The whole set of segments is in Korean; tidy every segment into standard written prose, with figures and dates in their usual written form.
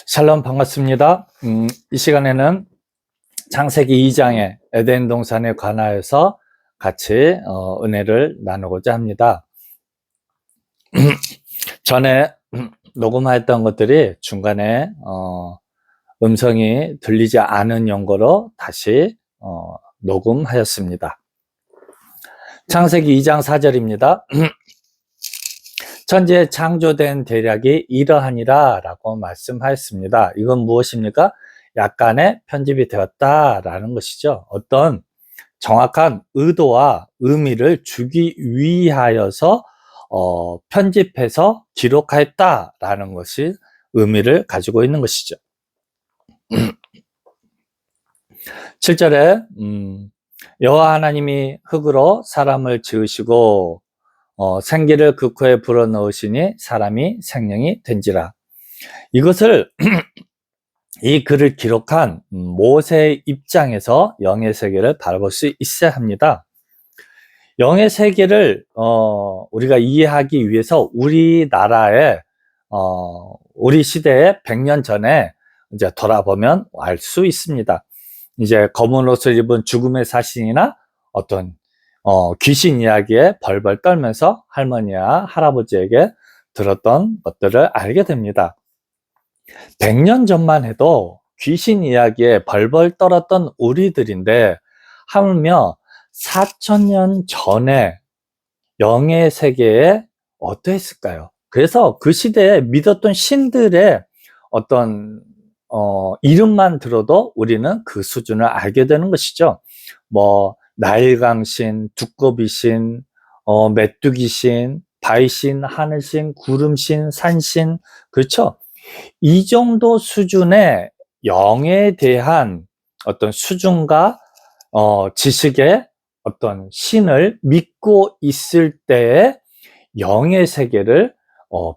샬롬 반갑습니다. 이 시간에는 창세기 2장의 에덴 동산에 관하여서 같이 은혜를 나누고자 합니다. 전에 녹음했던 것들이 중간에 음성이 들리지 않은 연고로 다시 녹음하였습니다. 창세기 2장 4절입니다. 천지에 창조된 대략이 이러하니라 라고 말씀하였습니다. 이건 무엇입니까? 약간의 편집이 되었다라는 것이죠. 어떤 정확한 의도와 의미를 주기 위하여서 편집해서 기록하였다라는 것이 의미를 가지고 있는 것이죠. 7절에 여호와 하나님이 흙으로 사람을 지으시고 생기를 그 코에 불어넣으시니 사람이 생명이 된지라. 이것을 이 글을 기록한 모세의 입장에서 영의 세계를 바라볼 수 있어야 합니다. 영의 세계를 우리가 이해하기 위해서 우리나라에 우리 시대에 100년 전에 이제 돌아보면 알 수 있습니다. 이제 검은 옷을 입은 죽음의 사신이나 어떤 귀신 이야기에 벌벌 떨면서 할머니와 할아버지에게 들었던 것들을 알게 됩니다. 100년 전만 해도 귀신 이야기에 벌벌 떨었던 우리들인데 하물며 4000년 전에 영의 세계에 어떠했을까요? 그래서 그 시대에 믿었던 신들의 어떤 이름만 들어도 우리는 그 수준을 알게 되는 것이죠. 뭐 나일강신, 두꺼비신, 메뚜기신, 바위신, 하늘신, 구름신, 산신, 그렇죠? 이 정도 수준의 영에 대한 어떤 수준과 지식의 어떤 신을 믿고 있을 때의 영의 세계를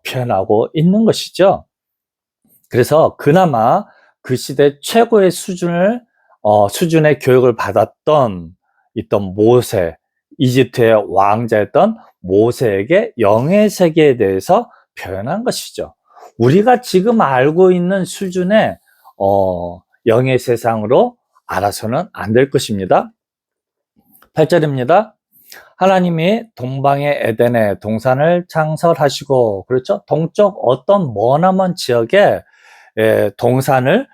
표현하고 있는 것이죠. 그래서 그나마 그 시대 최고의 수준의 교육을 받았던 있던 모세, 이집트의 왕자였던 모세에게 영의 세계에 대해서 표현한 것이죠. 우리가 지금 알고 있는 수준의 영의 세상으로 알아서는 안 될 것입니다. 8절입니다. 하나님이 동방의 에덴에 동산을 창설하시고, 그렇죠? 동쪽 어떤 머나먼 지역에 동산을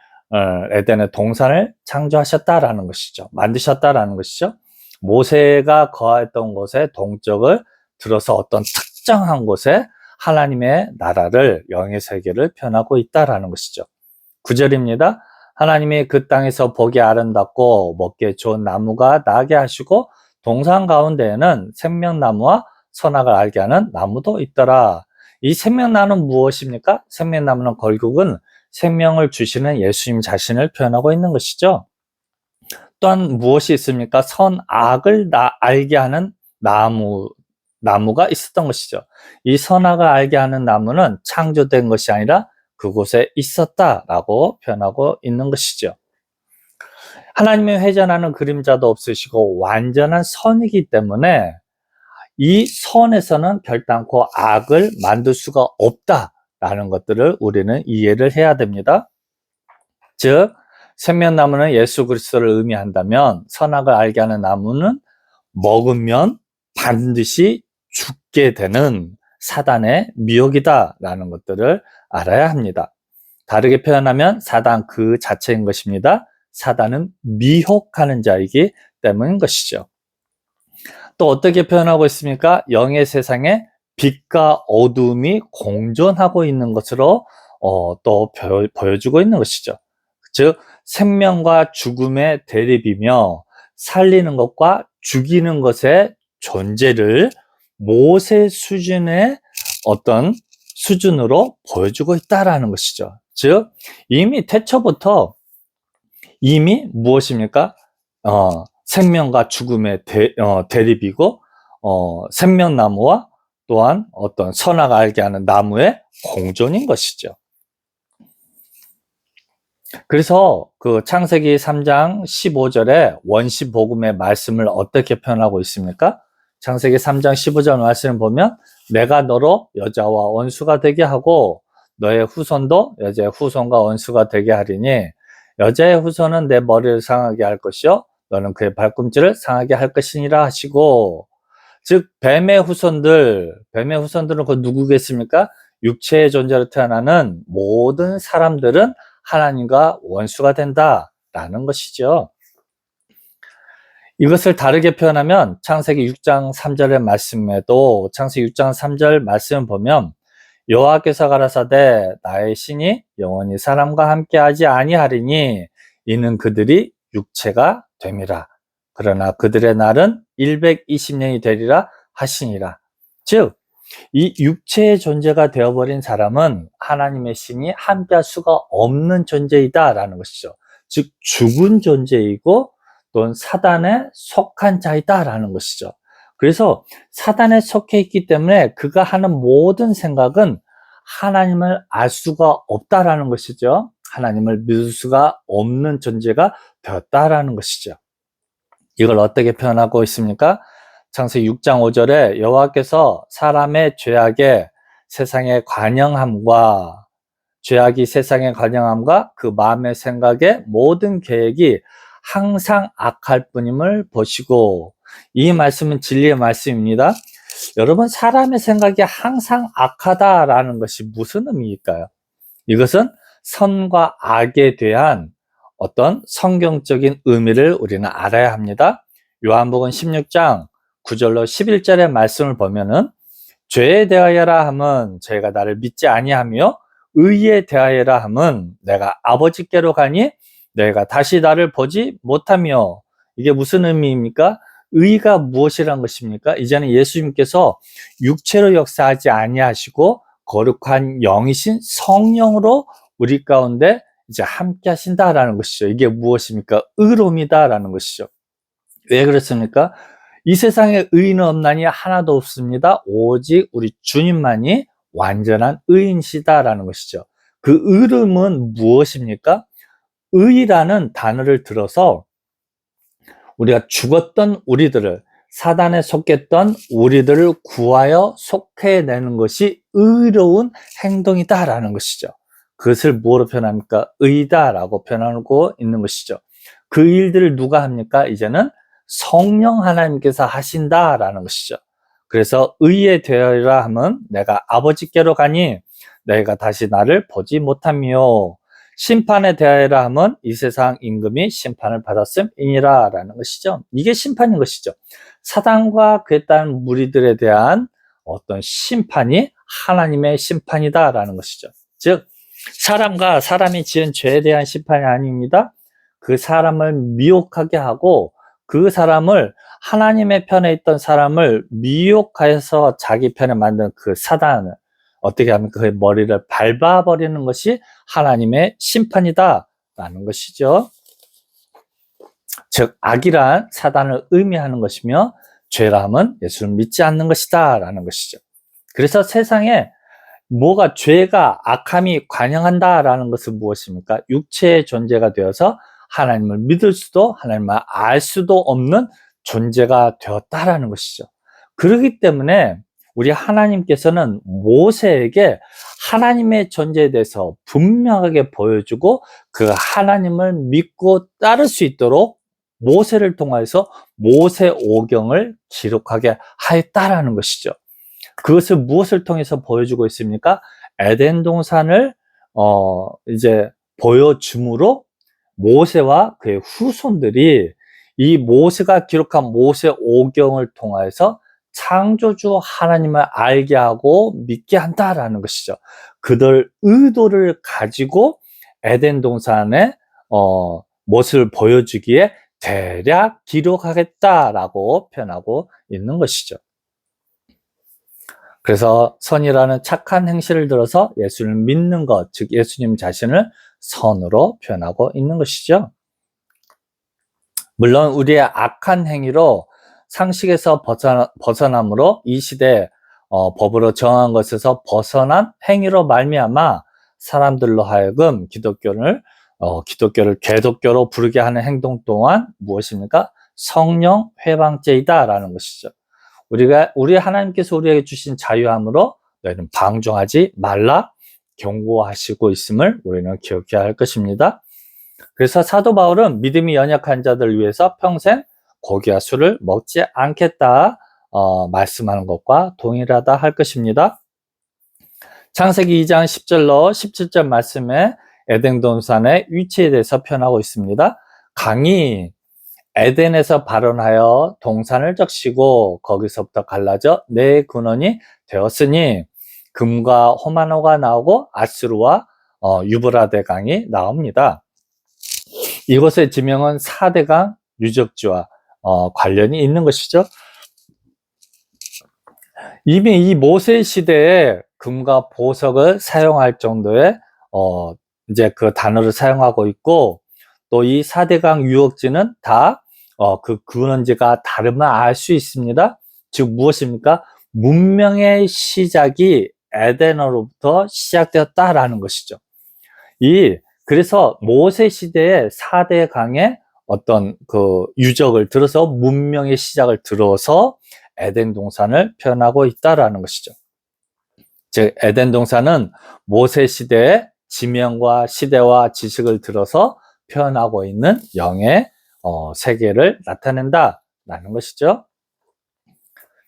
에덴의 동산을 창조하셨다라는 것이죠. 만드셨다라는 것이죠. 모세가 거했던 곳의 동쪽을 들어서 어떤 특정한 곳에 하나님의 나라를, 영의 세계를 표현하고 있다라는 것이죠. 9절입니다. 하나님이 그 땅에서 보기 아름답고 먹기에 좋은 나무가 나게 하시고 동산 가운데에는 생명나무와 선악을 알게 하는 나무도 있더라. 이 생명나무는 무엇입니까? 생명나무는 결국은 생명을 주시는 예수님 자신을 표현하고 있는 것이죠. 또한 무엇이 있습니까? 선악을 알게 하는 나무가 있었던 것이죠. 이 선악을 알게 하는 나무는 창조된 것이 아니라 그곳에 있었다라고 표현하고 있는 것이죠. 하나님의 회전하는 그림자도 없으시고 완전한 선이기 때문에 이 선에서는 결단코 악을 만들 수가 없다라는 것들을 우리는 이해를 해야 됩니다. 즉 생명나무는 예수 그리스도를 의미한다면 선악을 알게 하는 나무는 먹으면 반드시 죽게 되는 사단의 미혹이다라는 것들을 알아야 합니다. 다르게 표현하면 사단 그 자체인 것입니다. 사단은 미혹하는 자이기 때문인 것이죠. 또 어떻게 표현하고 있습니까? 영의 세상에 빛과 어둠이 공존하고 있는 것으로 또 보여주고 있는 것이죠. 즉 생명과 죽음의 대립이며 살리는 것과 죽이는 것의 존재를 모세 수준의 어떤 수준으로 보여주고 있다라는 것이죠. 즉 이미 태초부터 이미 무엇입니까? 생명과 죽음의 대립이고 생명나무와 또한 어떤 선악 알게 하는 나무의 공존인 것이죠. 그래서 그 창세기 3장 15절에 원시복음의 말씀을 어떻게 표현하고 있습니까? 창세기 3장 15절 말씀을 보면 내가 너로 여자와 원수가 되게 하고 너의 후손도 여자의 후손과 원수가 되게 하리니 여자의 후손은 내 머리를 상하게 할 것이요 너는 그의 발꿈치를 상하게 할 것이니라 하시고, 즉 뱀의 후손들은 그 누구겠습니까? 육체의 존재로 태어나는 모든 사람들은 하나님과 원수가 된다라는 것이죠. 이것을 다르게 표현하면 창세기 6장 3절의 말씀에도 창세기 6장 3절 말씀을 보면 여호와께서 가라사대 나의 신이 영원히 사람과 함께하지 아니하리니 이는 그들이 육체가 됨이라. 그러나 그들의 날은 120년이 되리라 하시니라. 즉 이 육체의 존재가 되어버린 사람은 하나님의 신이 함께할 수가 없는 존재이다라는 것이죠. 즉 죽은 존재이고 또는 사단에 속한 자이다라는 것이죠. 그래서 사단에 속해 있기 때문에 그가 하는 모든 생각은 하나님을 알 수가 없다라는 것이죠. 하나님을 믿을 수가 없는 존재가 되었다라는 것이죠. 이걸 어떻게 표현하고 있습니까? 창세기 6장 5절에 여호와께서 사람의 죄악에 세상에 관영함과 죄악이 세상에 관영함과 그 마음의 생각의 모든 계획이 항상 악할 뿐임을 보시고, 이 말씀은 진리의 말씀입니다. 여러분, 사람의 생각이 항상 악하다라는 것이 무슨 의미일까요? 이것은 선과 악에 대한 어떤 성경적인 의미를 우리는 알아야 합니다. 요한복음 16장 9절로 11절의 말씀을 보면은 죄에 대하여라 함은 저희가 나를 믿지 아니하며 의에 대하여라 함은 내가 아버지께로 가니 내가 다시 나를 보지 못하며. 이게 무슨 의미입니까? 의가 무엇이란 것입니까? 이제는 예수님께서 육체로 역사하지 아니하시고 거룩한 영이신 성령으로 우리 가운데 이제 함께 하신다라는 것이죠. 이게 무엇입니까? 의로움이다라는 것이죠. 왜 그렇습니까? 이 세상에 의인은 없나니 하나도 없습니다. 오직 우리 주님만이 완전한 의인이시다라는 것이죠. 그 의로움은 무엇입니까? 의라는 단어를 들어서 우리가 죽었던 우리들을, 사단에 속했던 우리들을 구하여 속해내는 것이 의로운 행동이다라는 것이죠. 그것을 뭐로 표현합니까? 의다라고 표현하고 있는 것이죠. 그 일들을 누가 합니까? 이제는 성령 하나님께서 하신다라는 것이죠. 그래서 의에 되어라 함은 내가 아버지께로 가니 내가 다시 나를 보지 못하며, 심판에 대하여라 함은 이 세상 임금이 심판을 받았음이니라 라는 것이죠. 이게 심판인 것이죠. 사단과 그에 따른 무리들에 대한 어떤 심판이 하나님의 심판이다 라는 것이죠. 즉 사람과 사람이 지은 죄에 대한 심판이 아닙니다. 그 사람을 미혹하게 하고 그 사람을, 하나님의 편에 있던 사람을 미혹해서 자기 편에 만든 그 사단을 어떻게 하면 그의 머리를 밟아버리는 것이 하나님의 심판이다라는 것이죠. 즉 악이란 사단을 의미하는 것이며 죄람은 예수를 믿지 않는 것이다라는 것이죠. 그래서 세상에 뭐가, 죄가, 악함이 관영한다라는 것은 무엇입니까? 육체의 존재가 되어서 하나님을 믿을 수도 하나님을 알 수도 없는 존재가 되었다라는 것이죠. 그렇기 때문에 우리 하나님께서는 모세에게 하나님의 존재에 대해서 분명하게 보여주고 그 하나님을 믿고 따를 수 있도록 모세를 통해서 모세 오경을 기록하게 하였다라는 것이죠. 그것을 무엇을 통해서 보여주고 있습니까? 에덴 동산을 이제 보여줌으로 모세와 그의 후손들이 이 모세가 기록한 모세 오경을 통해서 창조주 하나님을 알게 하고 믿게 한다라는 것이죠. 그들 의도를 가지고 에덴 동산의 모습을 보여주기에 대략 기록하겠다라고 표현하고 있는 것이죠. 그래서 선이라는 착한 행실을 들어서 예수를 믿는 것, 즉 예수님 자신을 선으로 표현하고 있는 것이죠. 물론 우리의 악한 행위로 상식에서 벗어남으로 이 시대에 법으로 정한 것에서 벗어난 행위로 말미암아 사람들로 하여금 기독교를 개독교로 부르게 하는 행동 또한 무엇입니까? 성령 회방죄이다라는 것이죠. 우리 하나님께서 우리에게 주신 자유함으로 너희는 방종하지 말라, 경고하시고 있음을 우리는 기억해야 할 것입니다. 그래서 사도 바울은 믿음이 연약한 자들을 위해서 평생 고기와 술을 먹지 않겠다 말씀하는 것과 동일하다 할 것입니다. 창세기 2장 10절로 17절 말씀에 에덴 동산의 위치에 대해서 표현하고 있습니다. 강이 에덴에서 발원하여 동산을 적시고 거기서부터 갈라져 네 근원이 되었으니 금과 호마노가 나오고 아스루와 유브라데 강이 나옵니다. 이곳의 지명은 4대강 유적지와 관련이 있는 것이죠. 이미 이 모세 시대에 금과 보석을 사용할 정도의 이제 그 단어를 사용하고 있고, 또 이 4대강 유적지는 다 그 근원지가 다름을 알 수 있습니다. 즉 무엇입니까? 문명의 시작이 에덴으로부터 시작되었다라는 것이죠. 그래서 모세 시대의 4대강의 어떤 그 유적을 들어서 문명의 시작을 들어서 에덴 동산을 표현하고 있다라는 것이죠. 즉 에덴 동산은 모세 시대의 지명과 시대와 지식을 들어서 표현하고 있는 영의 세계를 나타낸다라는 것이죠.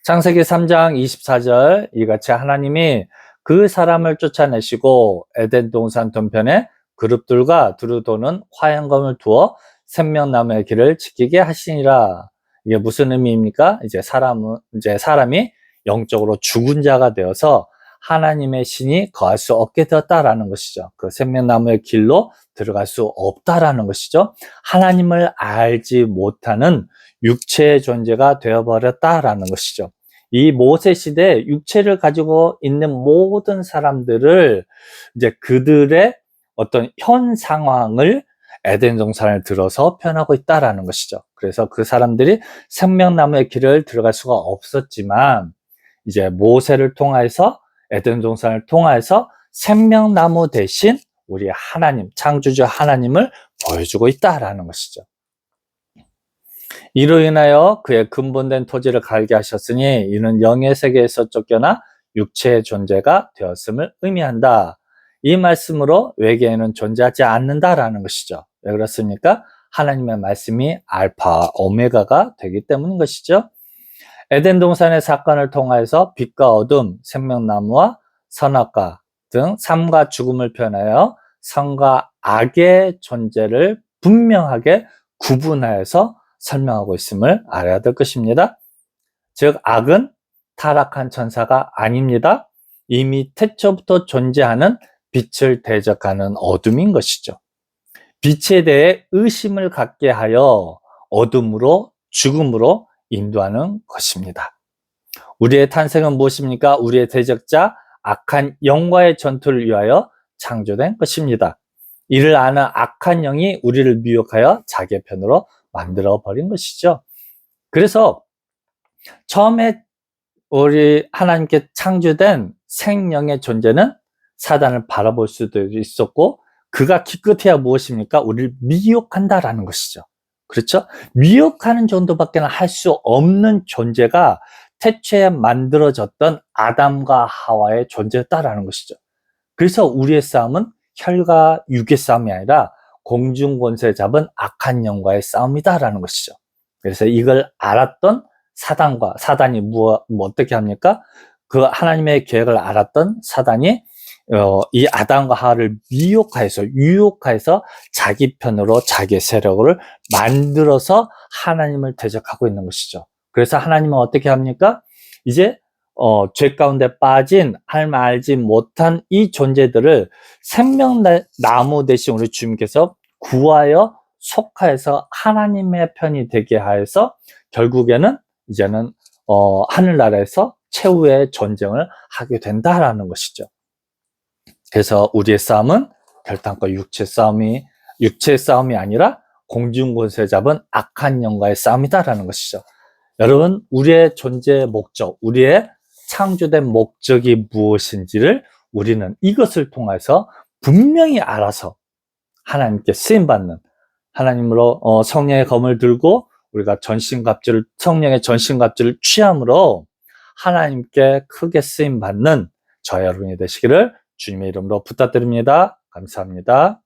창세기 3장 24절 이같이 하나님이 그 사람을 쫓아내시고 에덴 동산 동편에 그룹들과 두루 도는 화양검을 두어 생명나무의 길을 지키게 하시니라. 이게 무슨 의미입니까? 이제 사람이 영적으로 죽은 자가 되어서 하나님의 신이 거할 수 없게 되었다라는 것이죠. 그 생명나무의 길로 들어갈 수 없다라는 것이죠. 하나님을 알지 못하는 육체의 존재가 되어버렸다라는 것이죠. 이 모세 시대에 육체를 가지고 있는 모든 사람들을 이제 그들의 어떤 현 상황을 에덴 동산을 들어서 표현하고 있다라는 것이죠. 그래서 그 사람들이 생명나무의 길을 들어갈 수가 없었지만 이제 모세를 통해서 에덴 동산을 통해서 생명나무 대신 우리 하나님, 창조주 하나님을 보여주고 있다라는 것이죠. 이로 인하여 그의 근본된 토지를 갈게 하셨으니 이는 영의 세계에서 쫓겨나 육체의 존재가 되었음을 의미한다. 이 말씀으로 외계에는 존재하지 않는다라는 것이죠. 왜 그렇습니까? 하나님의 말씀이 알파, 오메가가 되기 때문인 것이죠. 에덴 동산의 사건을 통해서 빛과 어둠, 생명나무와 선악과 등 삶과 죽음을 표현하여 선과 악의 존재를 분명하게 구분하여서 설명하고 있음을 알아야 될 것입니다. 즉 악은 타락한 천사가 아닙니다. 이미 태초부터 존재하는 빛을 대적하는 어둠인 것이죠. 빛에 대해 의심을 갖게 하여 어둠으로 죽음으로 인도하는 것입니다. 우리의 탄생은 무엇입니까? 우리의 대적자 악한 영과의 전투를 위하여 창조된 것입니다. 이를 아는 악한 영이 우리를 미혹하여 자기의 편으로 만들어 버린 것이죠. 그래서 처음에 우리 하나님께 창조된 생명의 존재는 사단을 바라볼 수도 있었고, 그가 기껏해야 무엇입니까? 우리를 미혹한다라는 것이죠. 그렇죠? 미혹하는 정도밖에 할 수 없는 존재가 태초에 만들어졌던 아담과 하와의 존재였다라는 것이죠. 그래서 우리의 싸움은 혈과 육의 싸움이 아니라 공중 권세 잡은 악한 영과의 싸움이다라는 것이죠. 그래서 이걸 알았던 사단이 어떻게 합니까? 그 하나님의 계획을 알았던 사단이 이 아담과 하와를 유혹하여서 자기 편으로 자기의 세력을 만들어서 하나님을 대적하고 있는 것이죠. 그래서 하나님은 어떻게 합니까? 이제 죄 가운데 빠진 하나님 알지 못한 이 존재들을 생명나무 대신 우리 주님께서 구하여 속하여서 하나님의 편이 되게 하여서 결국에는 이제는 하늘나라에서 최후의 전쟁을 하게 된다라는 것이죠. 그래서 우리의 싸움은 결단과 육체의 싸움이 아니라 공중 권세 잡은 악한 영과의 싸움이다라는 것이죠. 여러분, 우리의 존재의 목적, 우리의 창조된 목적이 무엇인지를 우리는 이것을 통해서 분명히 알아서 하나님께 쓰임받는, 하나님으로 성령의 검을 들고 우리가 성령의 전신갑주를 취함으로 하나님께 크게 쓰임받는 저와 여러분이 되시기를 주님의 이름으로 부탁드립니다. 감사합니다.